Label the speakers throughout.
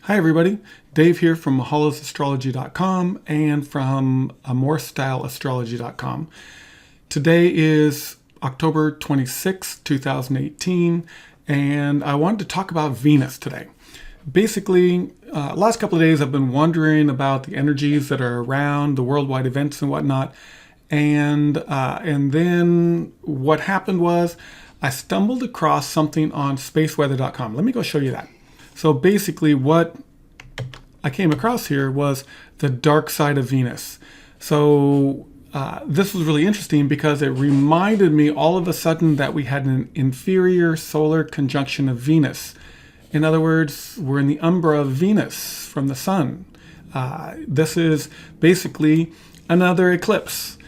Speaker 1: Hi everybody, Dave here from mahalosastrology.com and from morestyleastrology.com. Today is October 26, 2018, and I wanted to talk about Venus today. Basically, last couple of days I've been wondering about the energies that are around the worldwide events and whatnot, and then what happened was I stumbled across something on spaceweather.com. Let me go show you that. So basically what I came across here was the dark side of Venus. So this was really interesting because it reminded me all of a sudden that we had an inferior solar conjunction of Venus. In other words, we're in the umbra of Venus from the sun. This is basically another eclipse.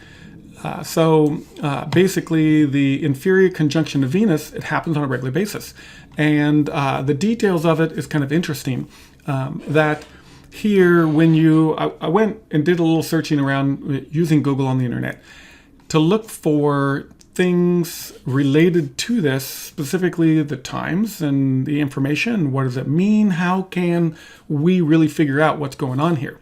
Speaker 1: Basically the inferior conjunction of Venus, it happens on a regular basis. And the details of it is kind of interesting. That here, I went and did a little searching around using Google on the internet to look for things related to this, specifically the times and the information. What does it mean? How can we really figure out what's going on here?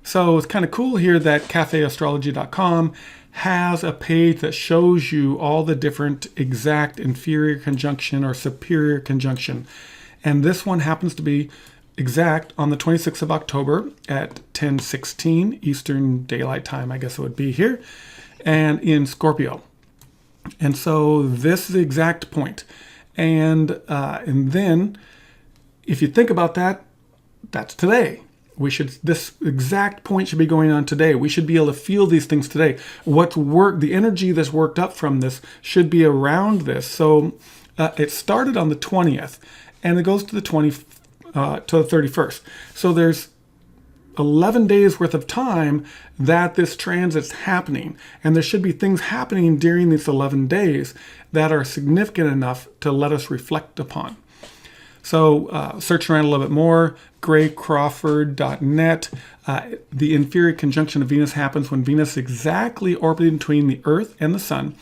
Speaker 1: So it's kind of cool here that cafeastrology.com has a page that shows you all the different exact inferior conjunction or superior conjunction. And this one happens to be exact on the 26th of October at 10:16 Eastern Daylight Time, I guess it would be here, and in Scorpio. And so this is the exact point. And then if you think about that, that's today. This exact point should be going on today. We should be able to feel these things today. The energy that's worked up from this should be around this. So it started on the 20th and it goes to the 31st. So there's 11 days worth of time that this transit's happening. And there should be things happening during these 11 days that are significant enough to let us reflect upon. So search around a little bit more, graycrawford.net. The inferior conjunction of Venus happens when Venus is exactly orbiting between the Earth and the Sun.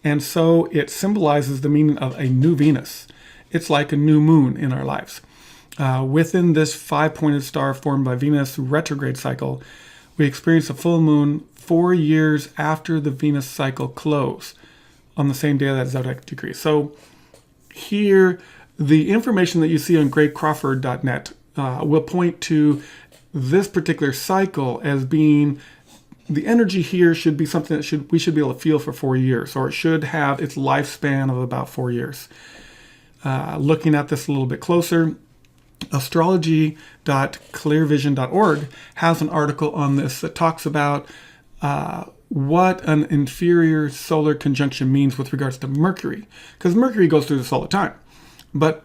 Speaker 1: And so it symbolizes the meaning of a new Venus. It's like a new moon in our lives. Within this five-pointed star formed by Venus retrograde cycle, we experience a full moon 4 years after the Venus cycle close on the same day that zodiac degree. So here, the information that you see on graycrawford.net will point to this particular cycle as being the energy here should be something that we should be able to feel for 4 years, or it should have its lifespan of about 4 years. Looking at this a little bit closer, astrology.clearvision.org has an article on this that talks about what an inferior solar conjunction means with regards to Mercury, because Mercury goes through this all the time. But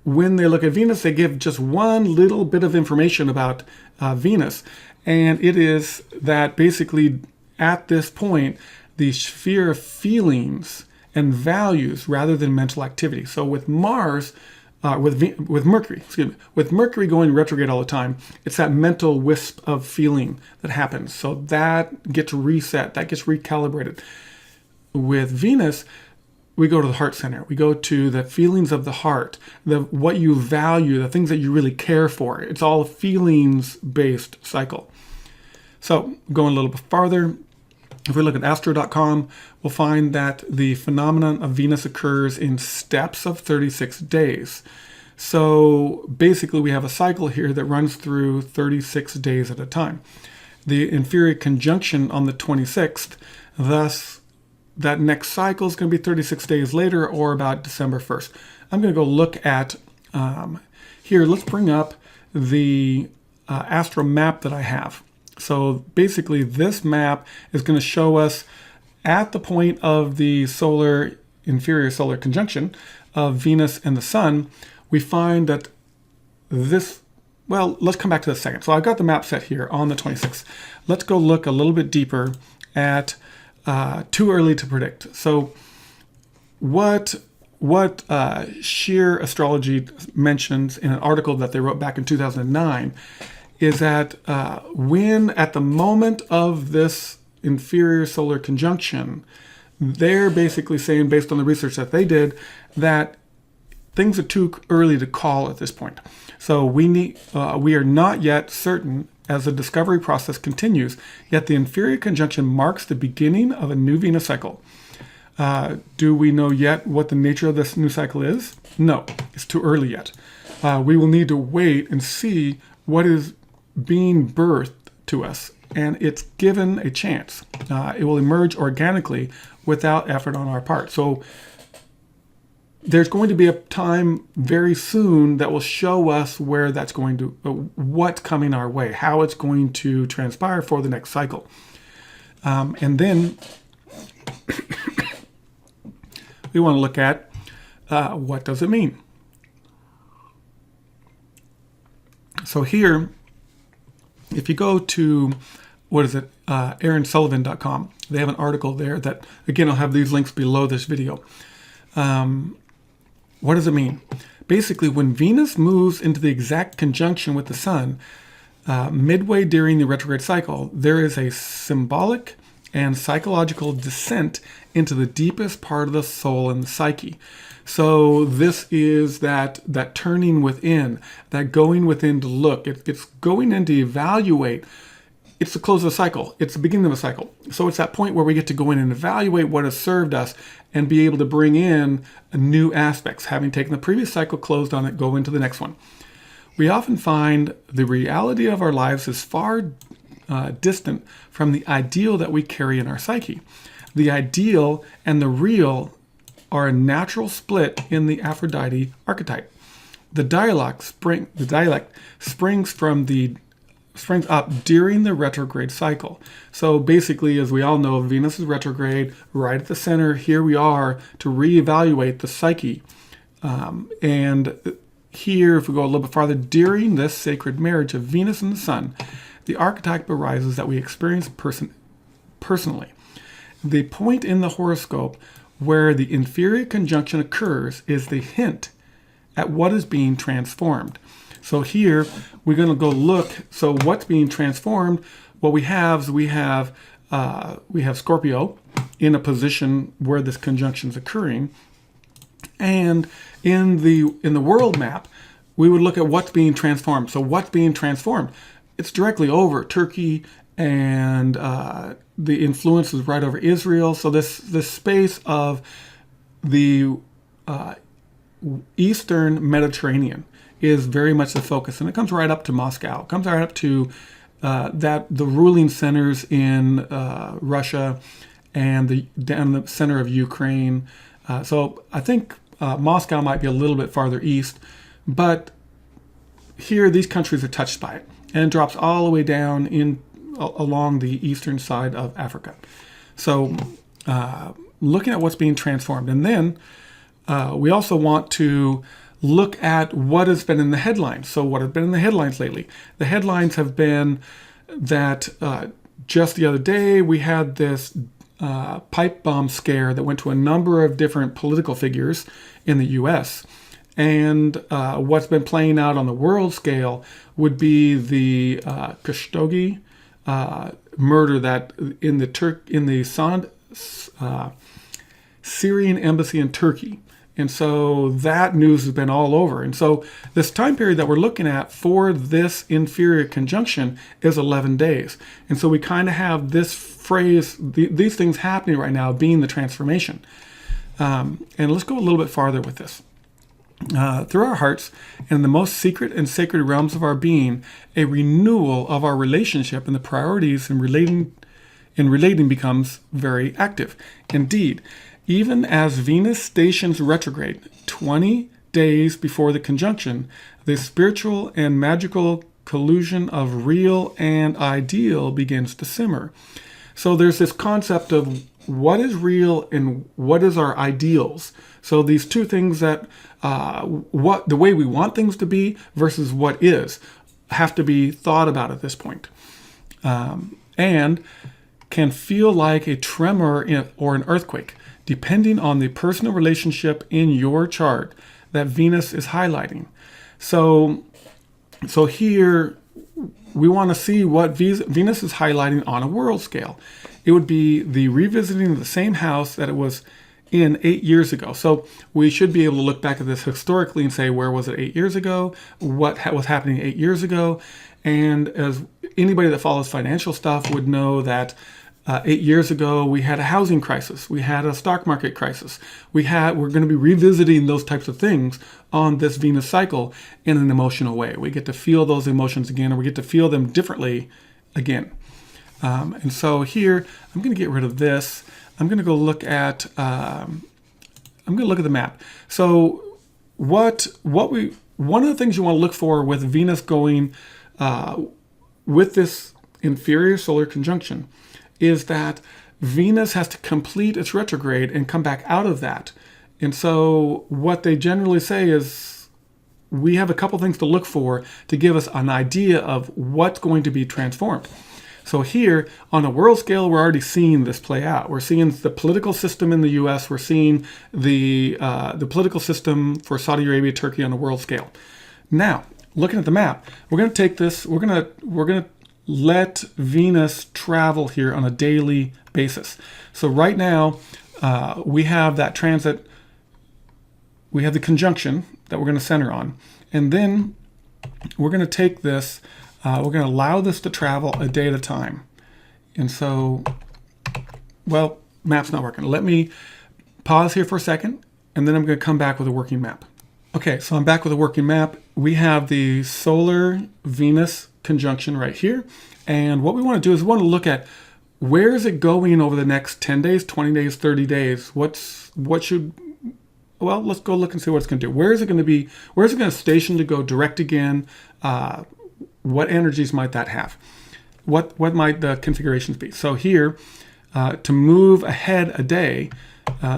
Speaker 1: when they look at Venus, they give just one little bit of information about Venus. And it is that basically at this point, the sphere of feelings and values rather than mental activity. So with Mars, with Mercury going retrograde all the time, it's that mental wisp of feeling that happens. So that gets reset, that gets recalibrated. With Venus, we go to the heart center. We go to the feelings of the heart, what you value, the things that you really care for. It's all a feelings-based cycle. So going a little bit farther, if we look at astro.com, we'll find that the phenomenon of Venus occurs in steps of 36 days. So basically we have a cycle here that runs through 36 days at a time. The inferior conjunction on the 26th, thus that next cycle is going to be 36 days later, or about December 1st. I'm going to go look at, here, let's bring up the astro map that I have. So basically this map is going to show us at the point of the inferior solar conjunction of Venus and the Sun, we find that let's come back to this second. So I've got the map set here on the 26th. Let's go look a little bit deeper at too early to predict. So what Sheer Astrology mentions in an article that they wrote back in 2009 is that when at the moment of this inferior solar conjunction, they're basically saying, based on the research that they did, that things are too early to call at this point. So we are not yet certain as the discovery process continues, yet the inferior conjunction marks the beginning of a new Venus cycle. Do we know yet what the nature of this new cycle is? No, it's too early yet. We will need to wait and see what is being birthed to us, and it's given a chance. It will emerge organically without effort on our part. So there's going to be a time very soon that will show us where that's going to, what's coming our way, how it's going to transpire for the next cycle. And then we want to look at what does it mean. So here, if you go to, aaronsullivan.com, they have an article there that, again, I'll have these links below this video. What does it mean? Basically, when Venus moves into the exact conjunction with the Sun, midway during the retrograde cycle, there is a symbolic and psychological descent into the deepest part of the soul and the psyche. So this is that turning within, that going within to look. It's going in to evaluate. It's the close of the cycle. It's the beginning of a cycle. So it's that point where we get to go in and evaluate what has served us and be able to bring in new aspects. Having taken the previous cycle, closed on it, go into the next one. We often find the reality of our lives is far distant from the ideal that we carry in our psyche. The ideal and the real are a natural split in the Aphrodite archetype. The dialect springs up during the retrograde cycle. So basically, as we all know, Venus is retrograde right at the center. Here we are to reevaluate the psyche. And here, if we go a little bit farther, during this sacred marriage of Venus and the Sun, the archetype arises that we experience personally. The point in the horoscope where the inferior conjunction occurs is the hint at what is being transformed. So here we're going to go look. So what's being transformed? What we have is Scorpio in a position where this conjunction is occurring, and in the world map, we would look at what's being transformed. So what's being transformed? It's directly over Turkey, and the influence is right over Israel. So this space of the Eastern Mediterranean is very much the focus, and it comes right up to Moscow. It comes right up to the ruling centers in Russia and down the center of Ukraine. So I think Moscow might be a little bit farther east, but here these countries are touched by it, and it drops all the way down along the eastern side of Africa. So looking at what's being transformed, and then we also want to look at what has been in the headlines. So what has been in the headlines lately? The headlines have been that just the other day we had this pipe bomb scare that went to a number of different political figures in the U.S. And what's been playing out on the world scale would be the Khashoggi murder that in the Syrian embassy in Turkey. And so that news has been all over. And so this time period that we're looking at for this inferior conjunction is 11 days. And so we kind of have this phrase, these things happening right now being the transformation. And let's go a little bit farther with this. Through our hearts and in the most secret and sacred realms of our being, a renewal of our relationship and the priorities in relating becomes very active. Indeed, even as Venus stations retrograde 20 days before the conjunction, the spiritual and magical collusion of real and ideal begins to simmer. So there's this concept of what is real and what is our ideals. So these two things that what the way we want things to be versus what is have to be thought about at this point, and can feel like a tremor or an earthquake, depending on the personal relationship in your chart that Venus is highlighting. So here we want to see what Venus is highlighting on a world scale. It would be the revisiting of the same house that it was in 8 years ago. So we should be able to look back at this historically and say, where was it 8 years ago? What was happening 8 years ago? And as anybody that follows financial stuff would know that 8 years ago, we had a housing crisis. We had a stock market crisis. We're going to be revisiting those types of things on this Venus cycle in an emotional way. We get to feel those emotions again, or we get to feel them differently again. And so here, I'm going to get rid of this. I'm going to go look at, I'm going to look at the map. So one of the things you want to look for with Venus going with this inferior solar conjunction is that Venus has to complete its retrograde and come back out of that. And so what they generally say is we have a couple things to look for to give us an idea of what's going to be transformed. So here, on a world scale, we're already seeing this play out. We're seeing the political system in the U.S. We're seeing the political system for Saudi Arabia, Turkey on a world scale. Now, looking at the map, we're going to take this. We're going to let Venus travel here on a daily basis. So right now, we have that transit. We have the conjunction that we're going to center on, and then we're going to take this. We're going to allow this to travel a day at a time. And so, well, map's not working. Let me pause here for a second, and then I'm going to come back with a working map. Okay, so I'm back with a working map. We have the solar Venus conjunction right here. And what we want to do is we want to look at where is it going over the next 10 days, 20 days, 30 days? Well, let's go look and see what it's going to do. Where is it going to be? Where is it going to station to go direct again? What energies might that have? What might the configurations be? So here, to move ahead a day,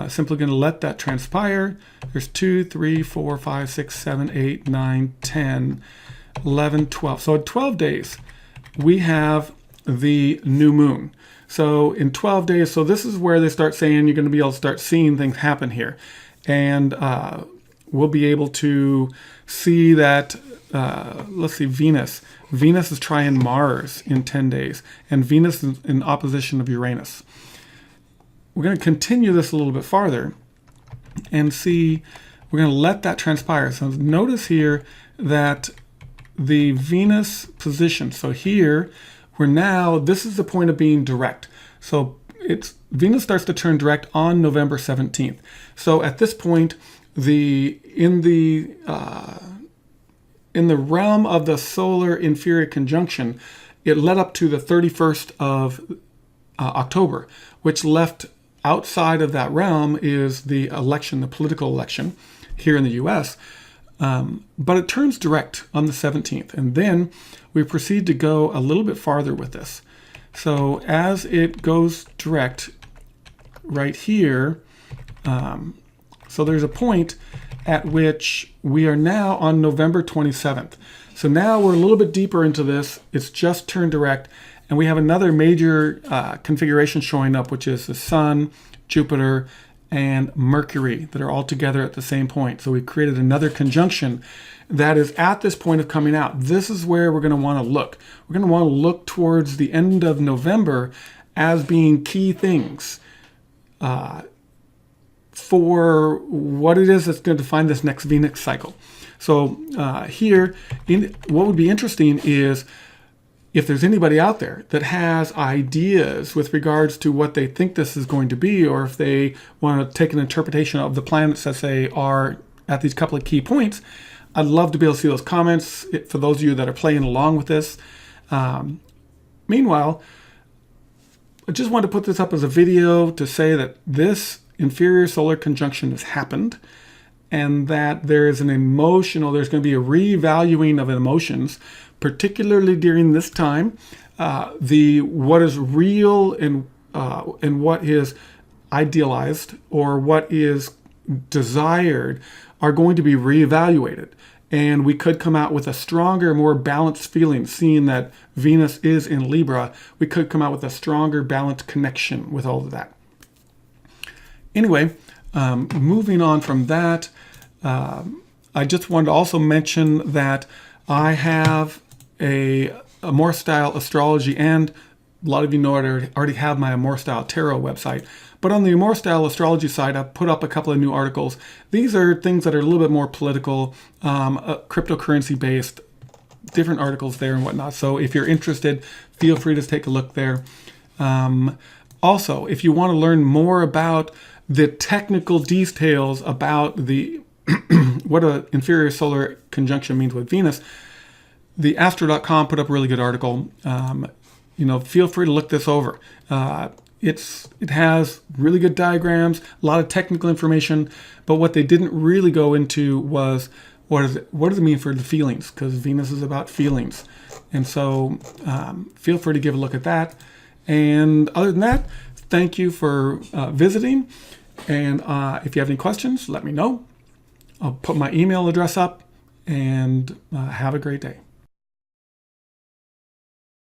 Speaker 1: simply going to let that transpire. There's 2, 3, 4, 5, 6, 7, 8, 9, 10, 11, 12. So in 12 days, we have the new moon. So in 12 days, so this is where they start saying you're going to be able to start seeing things happen here. And we'll be able to see that, let's see, Venus. Venus is trying Mars in 10 days, and Venus is in opposition of Uranus. We're going to continue this a little bit farther and see, we're going to let that transpire. So notice here that the Venus position, so here, this is the point of being direct. So Venus starts to turn direct on November 17th. So at this point, in the realm of the solar inferior conjunction, it led up to the 31st of October, which left outside of that realm is the election, the political election here in the U.S. But it turns direct on the 17th. And then we proceed to go a little bit farther with this. So as it goes direct right here, so there's a point at which we are now on November 27th. So now we're a little bit deeper into this. It's just turned direct. And we have another major configuration showing up, which is the Sun, Jupiter, and Mercury that are all together at the same point. So we've created another conjunction that is at this point of coming out. This is where we're going to want to look. We're going to want to look towards the end of November as being key things for what it is that's going to define this next Venus cycle. So here, what would be interesting is if there's anybody out there that has ideas with regards to what they think this is going to be, or if they want to take an interpretation of the planets as they are at these couple of key points, I'd love to be able to see those comments for those of you that are playing along with this. Meanwhile, I just wanted to put this up as a video to say that this inferior solar conjunction has happened, and that there's going to be a revaluing of emotions, particularly during this time. What is real and what is idealized or what is desired are going to be reevaluated. And we could come out with a stronger, more balanced feeling, seeing that Venus is in Libra. We could come out with a stronger, balanced connection with all of that. Anyway, moving on from that, I just wanted to also mention that I have a Amor Style astrology, and a lot of you know I already have my Amor Style tarot website, But on the More Style Astrology side, I've put up a couple of new articles. These are things that are a little bit more political, cryptocurrency based, different articles there and whatnot. So if you're interested, feel free to take a look there. Also, if you want to learn more about the technical details about the what an inferior solar conjunction means with Venus, the astro.com put up a really good article. Feel free to look this over. It has really good diagrams, a lot of technical information, but what they didn't really go into was what does it mean for the feelings, because Venus is about feelings. And so feel free to give a look at that. And other than that, thank you for visiting. And if you have any questions, let me know. I'll put my email address up, and have a great day.